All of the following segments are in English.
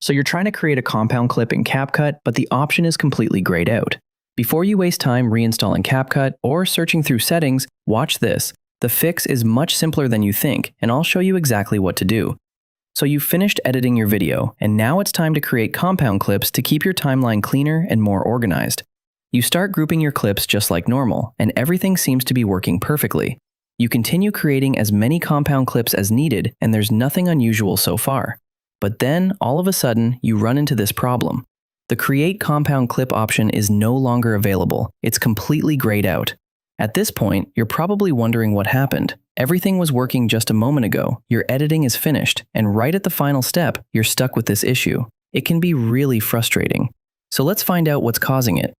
So you're trying to create a compound clip in CapCut, but the option is completely grayed out. Before you waste time reinstalling CapCut or searching through settings, watch this. The fix is much simpler than you think, and I'll show you exactly what to do. So you've finished editing your video, and now it's time to create compound clips to keep your timeline cleaner and more organized. You start grouping your clips just like normal, and everything seems to be working perfectly. You continue creating as many compound clips as needed, and there's nothing unusual so far. But then, all of a sudden, you run into this problem. The Create Compound Clip option is no longer available. It's completely grayed out. At this point, you're probably wondering what happened. Everything was working just a moment ago, your editing is finished, and right at the final step, you're stuck with this issue. It can be really frustrating. So let's find out what's causing it.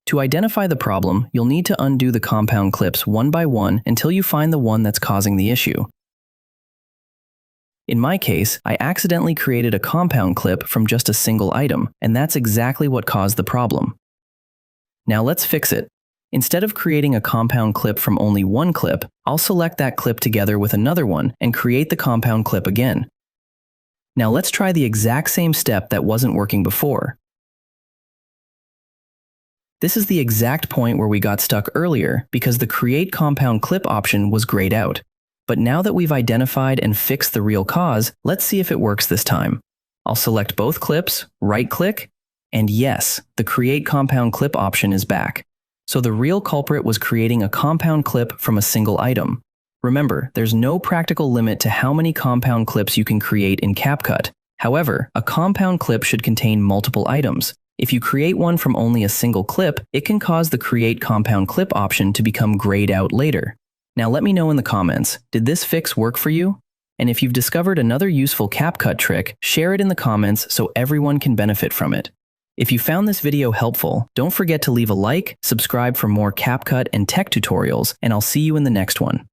To identify the problem, you'll need to undo the compound clips one by one until you find the one that's causing the issue. In my case, I accidentally created a compound clip from just a single item, and that's exactly what caused the problem. Now let's fix it. Instead of creating a compound clip from only one clip, I'll select that clip together with another one and create the compound clip again. Now let's try the exact same step that wasn't working before. This is the exact point where we got stuck earlier because the Create Compound Clip option was grayed out. But now that we've identified and fixed the real cause, let's see if it works this time. I'll select both clips, right-click, and yes, the Create Compound Clip option is back. So the real culprit was creating a compound clip from a single item. Remember, there's no practical limit to how many compound clips you can create in CapCut. However, a compound clip should contain multiple items. If you create one from only a single clip, it can cause the Create Compound Clip option to become grayed out later. Now let me know in the comments, did this fix work for you? And if you've discovered another useful CapCut trick, share it in the comments so everyone can benefit from it. If you found this video helpful, don't forget to leave a like, subscribe for more CapCut and tech tutorials, and I'll see you in the next one.